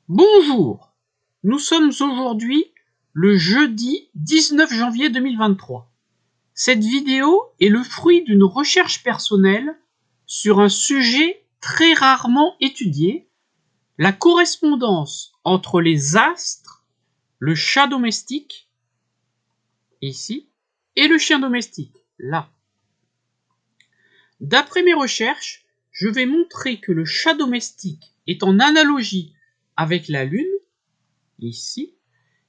Bonjour, nous sommes aujourd'hui le jeudi 19 janvier 2023. Cette vidéo est le fruit d'une recherche personnelle sur un sujet très rarement étudié, la correspondance entre les astres, le chat domestique, ici, et le chien domestique, là. D'après mes recherches, je vais montrer que le chat domestique est en analogie avec la Lune, ici,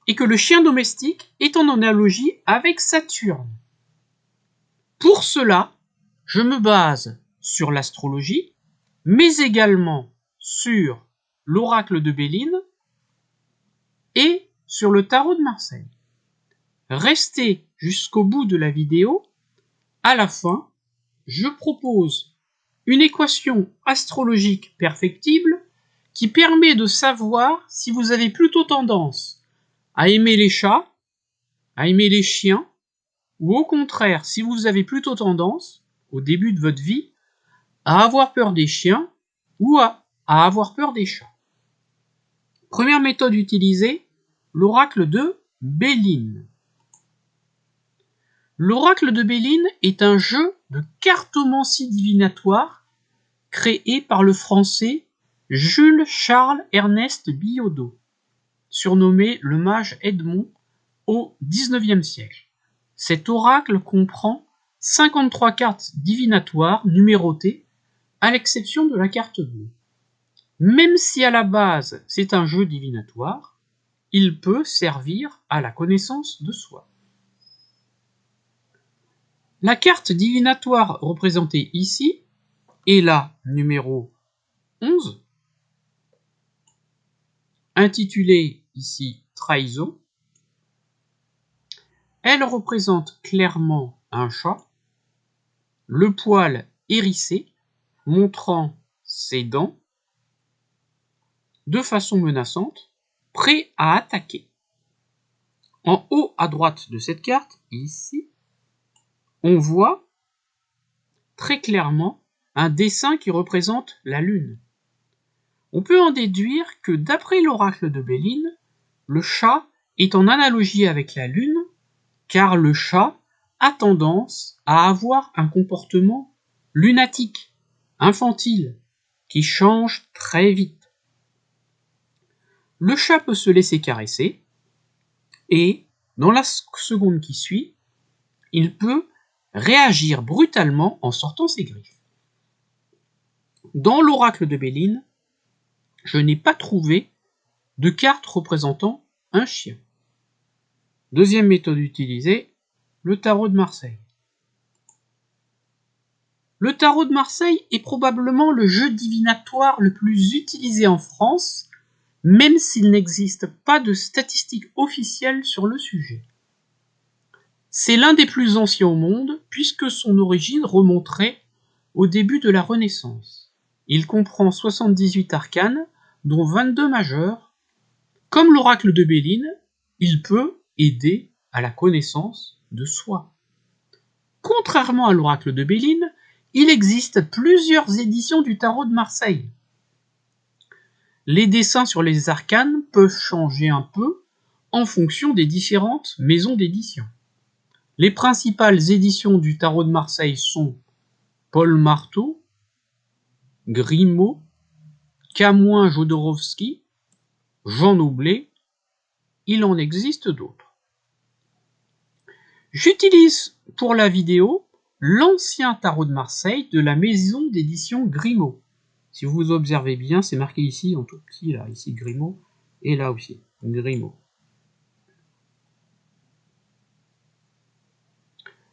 et que le chien domestique est en analogie avec Saturne. Pour cela, je me base sur l'astrologie, mais également sur l'oracle de Béline et sur le tarot de Marseille. Restez jusqu'au bout de la vidéo. À la fin, je propose une équation astrologique perfectible qui permet de savoir si vous avez plutôt tendance à aimer les chats, à aimer les chiens, ou au contraire, si vous avez plutôt tendance, au début de votre vie, à avoir peur des chiens ou à avoir peur des chats. Première méthode utilisée, l'oracle de Béline. L'oracle de Béline est un jeu de cartomancie divinatoire créé par le français Jules Charles Ernest Billaudot, surnommé le mage Edmond au XIXe siècle. Cet oracle comprend 53 cartes divinatoires numérotées, à l'exception de la carte bleue. Même si à la base c'est un jeu divinatoire, il peut servir à la connaissance de soi. La carte divinatoire représentée ici est la numéro 11, intitulée ici Trahison. Elle représente clairement un chat, le poil hérissé, montrant ses dents, de façon menaçante, prêt à attaquer. En haut à droite de cette carte, ici, on voit très clairement un dessin qui représente la Lune. On peut en déduire que d'après l'oracle de Béline, le chat est en analogie avec la Lune, car le chat a tendance à avoir un comportement lunatique, infantile, qui change très vite. Le chat peut se laisser caresser, et, dans la seconde qui suit, il peut réagir brutalement en sortant ses griffes. Dans l'oracle de Béline, je n'ai pas trouvé de carte représentant un chien. Deuxième méthode utilisée, le tarot de Marseille. Le tarot de Marseille est probablement le jeu divinatoire le plus utilisé en France, même s'il n'existe pas de statistiques officielles sur le sujet. C'est l'un des plus anciens au monde, puisque son origine remonterait au début de la Renaissance. Il comprend 78 arcanes, dont 22 majeurs. Comme l'oracle de Béline, il peut aider à la connaissance de soi. Contrairement à l'oracle de Béline, il existe plusieurs éditions du tarot de Marseille. Les dessins sur les arcanes peuvent changer un peu en fonction des différentes maisons d'édition. Les principales éditions du tarot de Marseille sont Paul Marteau, Grimaud, Camoin Jodorowsky, Jean Noublé. Il en existe d'autres. J'utilise pour la vidéo l'ancien tarot de Marseille de la maison d'édition Grimaud. Si vous observez bien, c'est marqué ici en tout petit, là, ici Grimaud, et là aussi, Grimaud.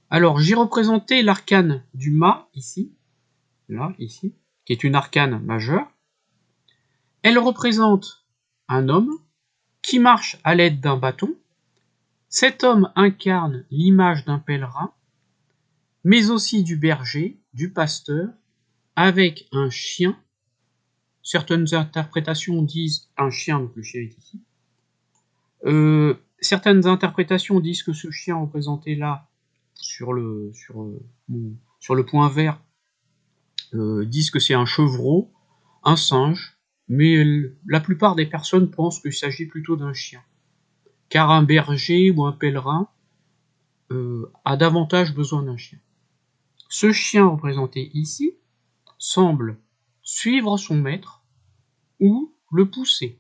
Alors, j'ai représenté l'arcane du mât, ici, là, ici, qui est une arcane majeure. Elle représente un homme qui marche à l'aide d'un bâton. Cet homme incarne l'image d'un pèlerin, mais aussi du berger, du pasteur, avec un chien. Certaines interprétations disent un chien, donc le chien est ici. Certaines interprétations disent que ce chien représenté là, sur le point vert, disent que c'est un chevreau, un singe, mais la plupart des personnes pensent qu'il s'agit plutôt d'un chien, car un berger ou un pèlerin a davantage besoin d'un chien. Ce chien représenté ici semble suivre son maître ou le pousser.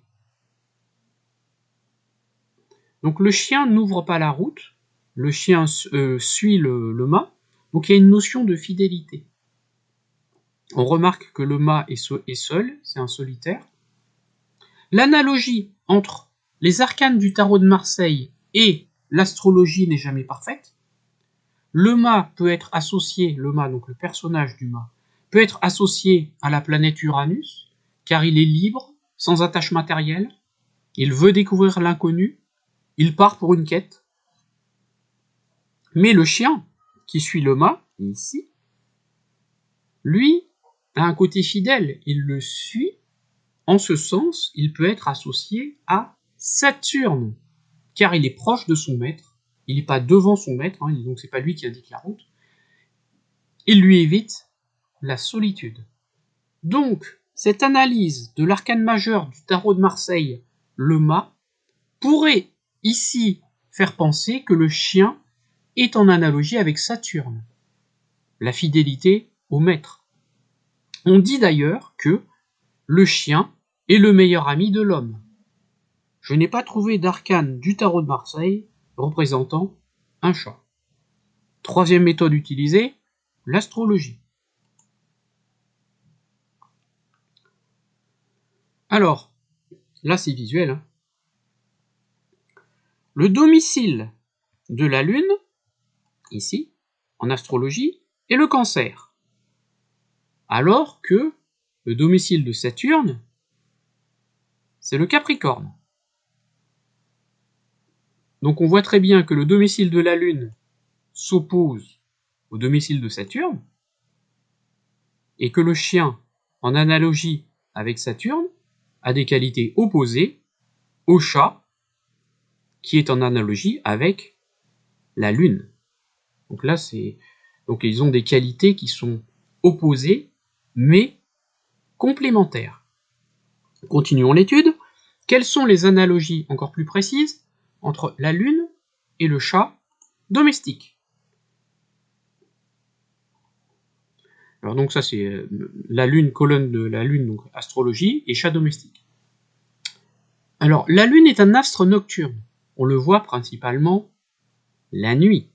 Donc le chien n'ouvre pas la route, le chien suit le mât, donc il y a une notion de fidélité. On remarque que le mât est seul, c'est un solitaire. L'analogie entre les arcanes du tarot de Marseille et l'astrologie n'est jamais parfaite. Le mât peut être associé, le mât, donc le personnage du mât, peut être associé à la planète Uranus, car il est libre, sans attache matérielle, il veut découvrir l'inconnu, il part pour une quête. Mais le chien, qui suit le mât, ici, lui, a un côté fidèle, il le suit. En ce sens, il peut être associé à Saturne, car il est proche de son maître, il n'est pas devant son maître, donc c'est pas lui qui indique la route. Il lui évite la solitude. Donc, cette analyse de l'arcane majeur du tarot de Marseille, le mât, pourrait ici faire penser que le chien est en analogie avec Saturne, la fidélité au maître. On dit d'ailleurs que le chien est le meilleur ami de l'homme. Je n'ai pas trouvé d'arcane du tarot de Marseille représentant un chat. Troisième méthode utilisée, l'astrologie. Alors, là c'est visuel. Le domicile de la Lune, ici, en astrologie, est le Cancer. Alors que le domicile de Saturne, c'est le Capricorne. Donc on voit très bien que le domicile de la Lune s'oppose au domicile de Saturne, et que le chien, en analogie avec Saturne, a des qualités opposées au chat, qui est en analogie avec la Lune. Donc là, donc ils ont des qualités qui sont opposées, mais complémentaires. Continuons l'étude. Quelles sont les analogies encore plus précises entre la Lune et le chat domestique? Alors donc ça c'est la Lune, colonne de la Lune, donc astrologie, et chat domestique. Alors la Lune est un astre nocturne. On le voit principalement la nuit.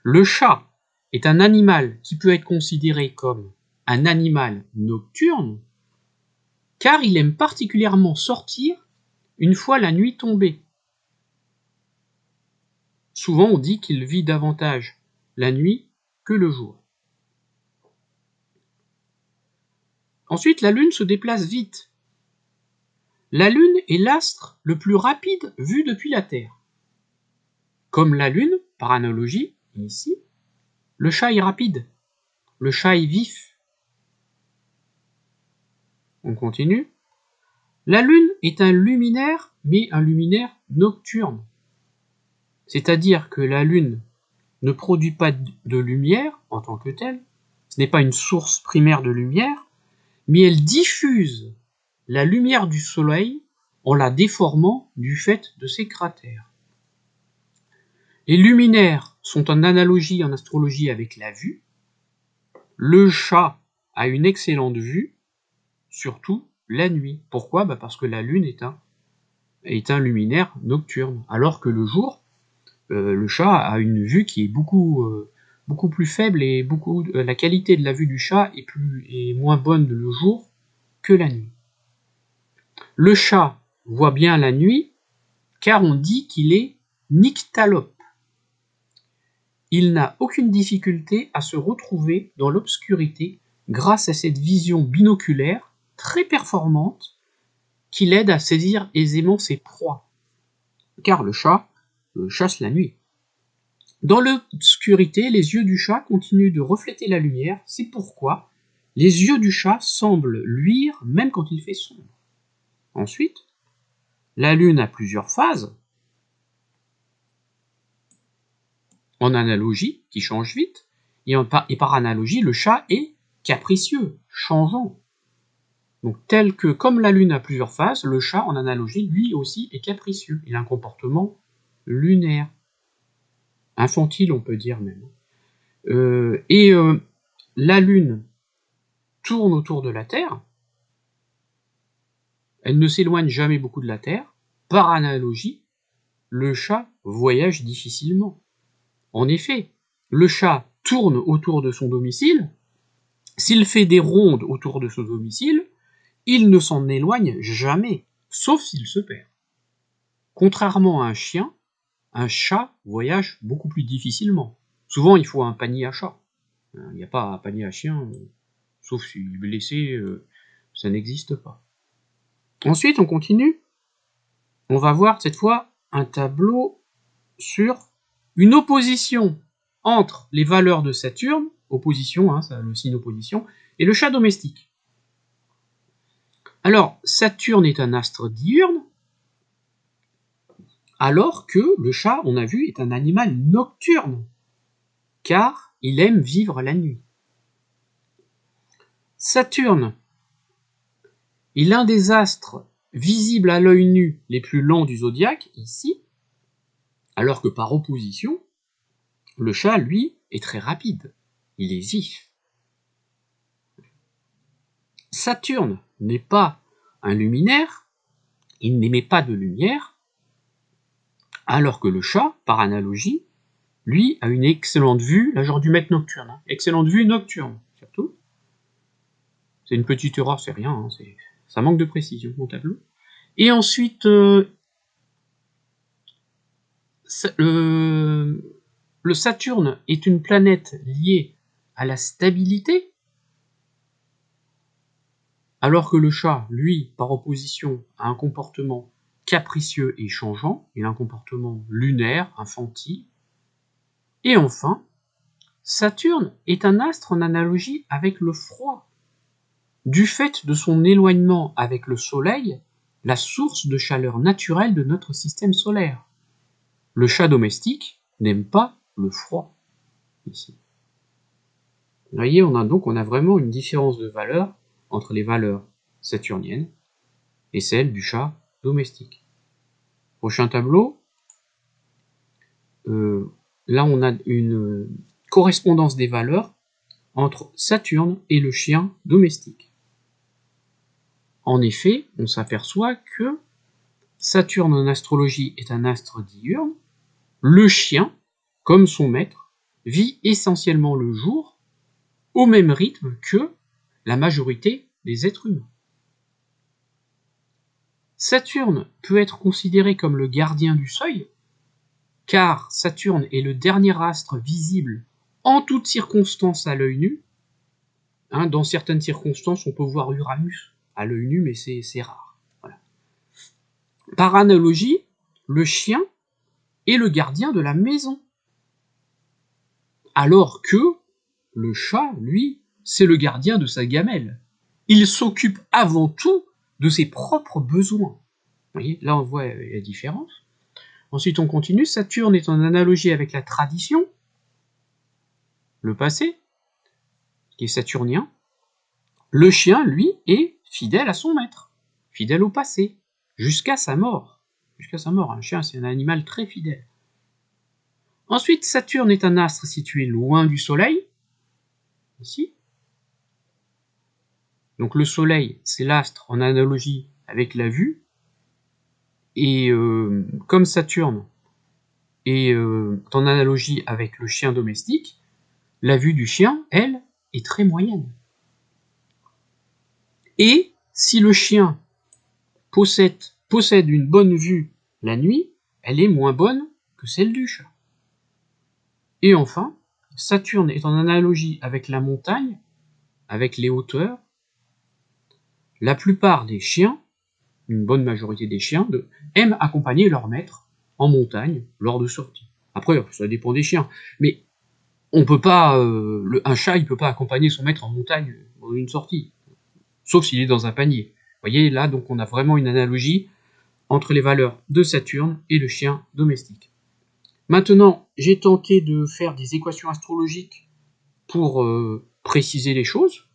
Le chat est un animal qui peut être considéré comme un animal nocturne, car il aime particulièrement sortir une fois la nuit tombée. Souvent on dit qu'il vit davantage la nuit que le jour. Ensuite, la Lune se déplace vite. La Lune est l'astre le plus rapide vu depuis la Terre. Comme la Lune, par analogie, ici, le chat est rapide, le chat est vif. On continue. La Lune est un luminaire, mais un luminaire nocturne. C'est-à-dire que la Lune ne produit pas de lumière en tant que telle, ce n'est pas une source primaire de lumière, mais elle diffuse la lumière du Soleil en la déformant du fait de ses cratères. Les luminaires sont en analogie en astrologie avec la vue. Le chat a une excellente vue, surtout la nuit. Pourquoi? Parce que la Lune est un luminaire nocturne, alors que le jour, le chat a une vue qui est beaucoup plus faible, et la qualité de la vue du chat est moins bonne le jour que la nuit. Le chat voit bien la nuit, car on dit qu'il est nyctalope. Il n'a aucune difficulté à se retrouver dans l'obscurité grâce à cette vision binoculaire très performante qui l'aide à saisir aisément ses proies, car le chat chasse la nuit. Dans l'obscurité, les yeux du chat continuent de refléter la lumière, c'est pourquoi les yeux du chat semblent luire même quand il fait sombre. Ensuite, la Lune a plusieurs phases, en analogie, qui change vite, et par analogie, le chat est capricieux, changeant. Donc tel que, comme la Lune a plusieurs faces, le chat, en analogie, lui aussi est capricieux. Il a un comportement lunaire. Infantile, on peut dire même. La Lune tourne autour de la Terre. Elle ne s'éloigne jamais beaucoup de la Terre. Par analogie, le chat voyage difficilement. En effet, le chat tourne autour de son domicile. S'il fait des rondes autour de son domicile, il ne s'en éloigne jamais, sauf s'il se perd. Contrairement à un chat voyage beaucoup plus difficilement. Souvent, il faut un panier à chat. Il n'y a pas un panier à chien, sauf s'il est blessé, ça n'existe pas. Ensuite, on continue. On va voir cette fois un tableau sur une opposition entre les valeurs de Saturne, opposition, hein, ça, le signe opposition, et le chat domestique. Alors, Saturne est un astre diurne, alors que le chat, on a vu, est un animal nocturne, car il aime vivre la nuit. Saturne est l'un des astres visibles à l'œil nu les plus lents du zodiaque, ici, alors que par opposition, le chat, lui, est très rapide, il est vif. Saturne n'est pas un luminaire, il n'émet pas de lumière, alors que le chat, par analogie, lui, a une excellente vue, là j'aurais dû mettre nocturne, hein. Excellente vue nocturne, surtout. C'est une petite erreur, c'est rien, hein, ça manque de précision, mon tableau. Et ensuite, le Saturne est une planète liée à la stabilité, alors que le chat, lui, par opposition, a un comportement capricieux et changeant, il a un comportement lunaire, infantile. Et enfin, Saturne est un astre en analogie avec le froid. Du fait de son éloignement avec le Soleil, la source de chaleur naturelle de notre système solaire. Le chat domestique n'aime pas le froid, ici. Vous voyez, on a vraiment une différence de valeur entre les valeurs saturniennes et celles du chat domestique. Prochain tableau. Là, on a une correspondance des valeurs entre Saturne et le chien domestique. En effet, on s'aperçoit que Saturne en astrologie est un astre diurne. Le chien, comme son maître, vit essentiellement le jour au même rythme que la majorité des êtres humains. Saturne peut être considéré comme le gardien du seuil, car Saturne est le dernier astre visible en toutes circonstances à l'œil nu. Hein, dans certaines circonstances, on peut voir Uranus à l'œil nu, mais c'est rare. Voilà. Par analogie, le chien est le gardien de la maison, alors que le chat, lui, c'est le gardien de sa gamelle. Il s'occupe avant tout de ses propres besoins. Vous voyez, là on voit la différence. Ensuite on continue, Saturne est en analogie avec la tradition, le passé, qui est saturnien. Le chien, lui, est fidèle à son maître, fidèle au passé, jusqu'à sa mort. Jusqu'à sa mort, un chien c'est un animal très fidèle. Ensuite, Saturne est un astre situé loin du Soleil, ici. Donc le Soleil, c'est l'astre en analogie avec la vue, et comme Saturne est en analogie avec le chien domestique, la vue du chien, elle, est très moyenne. Et si le chien possède une bonne vue la nuit, elle est moins bonne que celle du chat. Et enfin, Saturne est en analogie avec la montagne, avec les hauteurs. La plupart des chiens, une bonne majorité des chiens, aiment accompagner leur maître en montagne lors de sorties. Après, ça dépend des chiens, mais on peut pas, un chat, il peut pas accompagner son maître en montagne dans une sortie, sauf s'il est dans un panier. Vous voyez, là, donc on a vraiment une analogie entre les valeurs de Saturne et le chien domestique. Maintenant, j'ai tenté de faire des équations astrologiques pour préciser les choses.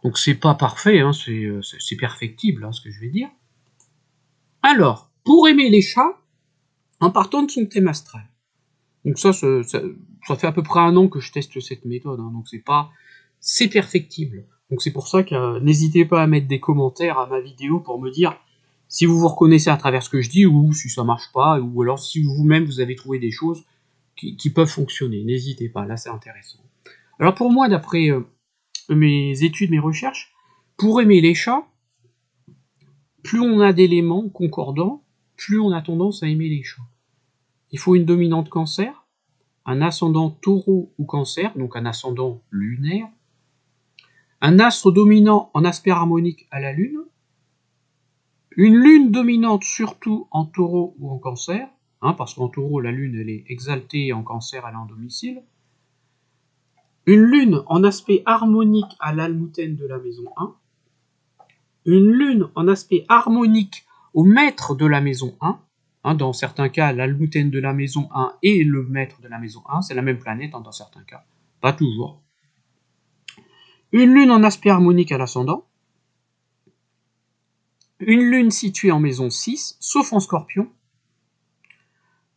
Donc c'est pas parfait, hein, c'est perfectible, hein, ce que je vais dire. Alors, pour aimer les chats, en partant de son thème astral. Donc ça fait à peu près 1 an que je teste cette méthode, hein, donc c'est perfectible. Donc c'est pour ça que n'hésitez pas à mettre des commentaires à ma vidéo pour me dire si vous vous reconnaissez à travers ce que je dis, ou si ça marche pas, ou alors si vous-même vous avez trouvé des choses qui peuvent fonctionner. N'hésitez pas, là c'est intéressant. Alors pour moi, d'après mes études, mes recherches, pour aimer les chats, plus on a d'éléments concordants, plus on a tendance à aimer les chats. Il faut une dominante Cancer, un ascendant Taureau ou Cancer, donc un ascendant lunaire, un astre dominant en aspect harmonique à la Lune, une Lune dominante surtout en Taureau ou en Cancer, hein, parce qu'en Taureau, la Lune elle est exaltée, et en Cancer, elle est en domicile, une Lune en aspect harmonique à l'almutène de la maison 1, une Lune en aspect harmonique au maître de la maison 1, hein, dans certains cas, l'almutène de la maison 1 et le maître de la maison 1, c'est la même planète, hein, dans certains cas, pas toujours. Une Lune en aspect harmonique à l'ascendant, une Lune située en maison 6, sauf en Scorpion,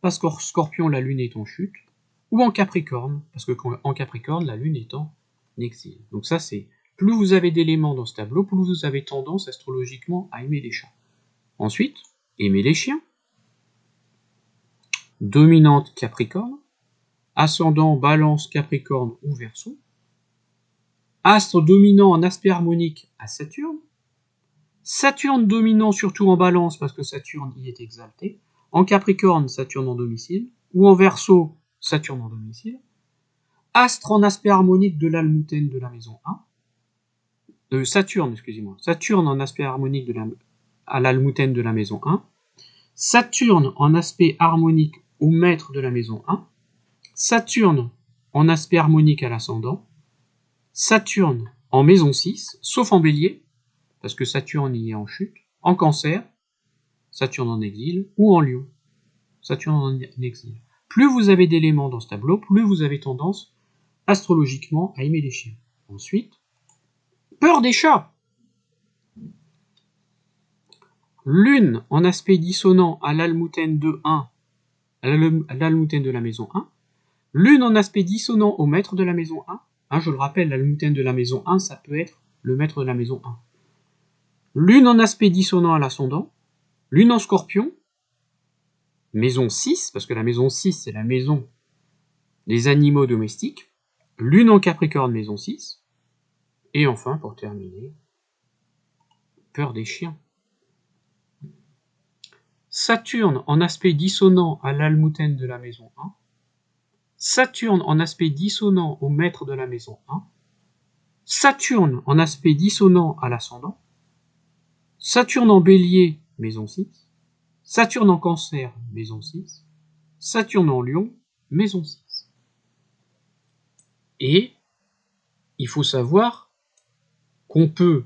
parce qu'en Scorpion, la Lune est en chute, ou en Capricorne, parce qu'en Capricorne, la Lune est en exil. Donc ça, c'est plus vous avez d'éléments dans ce tableau, plus vous avez tendance astrologiquement à aimer les chats. Ensuite, aimer les chiens. Dominante Capricorne, ascendant Balance, Capricorne ou Verseau. Astre dominant en aspect harmonique à Saturne. Saturne dominant surtout en Balance parce que Saturne y est exalté. En Capricorne, Saturne en domicile. Ou en Verseau, Saturne en domicile. Astre en aspect harmonique de l'almutène de la maison 1. Saturne, excusez-moi. Saturne en aspect harmonique à l'almutène de la maison 1. Saturne en aspect harmonique au maître de la maison 1. Saturne en aspect harmonique à l'ascendant. Saturne en maison 6, sauf en Bélier, parce que Saturne y est en chute. En Cancer, Saturne en exil, ou en Lion, Saturne en exil. Plus vous avez d'éléments dans ce tableau, plus vous avez tendance astrologiquement à aimer les chiens. Ensuite, peur des chats. Lune en aspect dissonant à l'almutène de 1, à l'almutène de la maison 1. Lune en aspect dissonant au maître de la maison 1. Hein, je le rappelle, l'almutène de la maison 1, ça peut être le maître de la maison 1. Lune en aspect dissonant à l'ascendant. Lune en Scorpion. Maison 6, parce que la maison 6, c'est la maison des animaux domestiques. Lune en Capricorne, maison 6. Et enfin, pour terminer, peur des chiens. Saturne en aspect dissonant à l'almutène de la maison 1. Saturne en aspect dissonant au maître de la maison 1. Saturne en aspect dissonant à l'ascendant. Saturne en Bélier, maison 6. Saturne en Cancer, maison 6. Saturne en Lion, maison 6. Et il faut savoir qu'on peut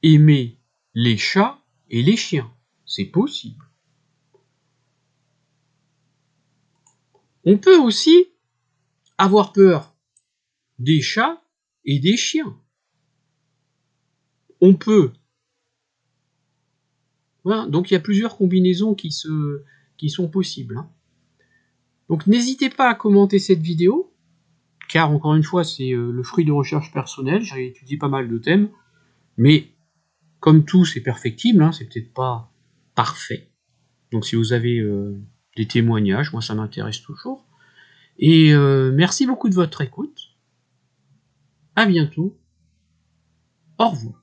aimer les chats et les chiens. C'est possible. On peut aussi avoir peur des chats et des chiens. On peut. Voilà, donc il y a plusieurs combinaisons qui sont possibles. Hein. Donc n'hésitez pas à commenter cette vidéo, car encore une fois c'est le fruit de recherche personnelle, j'ai étudié pas mal de thèmes, mais comme tout c'est perfectible, hein, c'est peut-être pas parfait. Donc si vous avez des témoignages, moi ça m'intéresse toujours. Et merci beaucoup de votre écoute. À bientôt. Au revoir.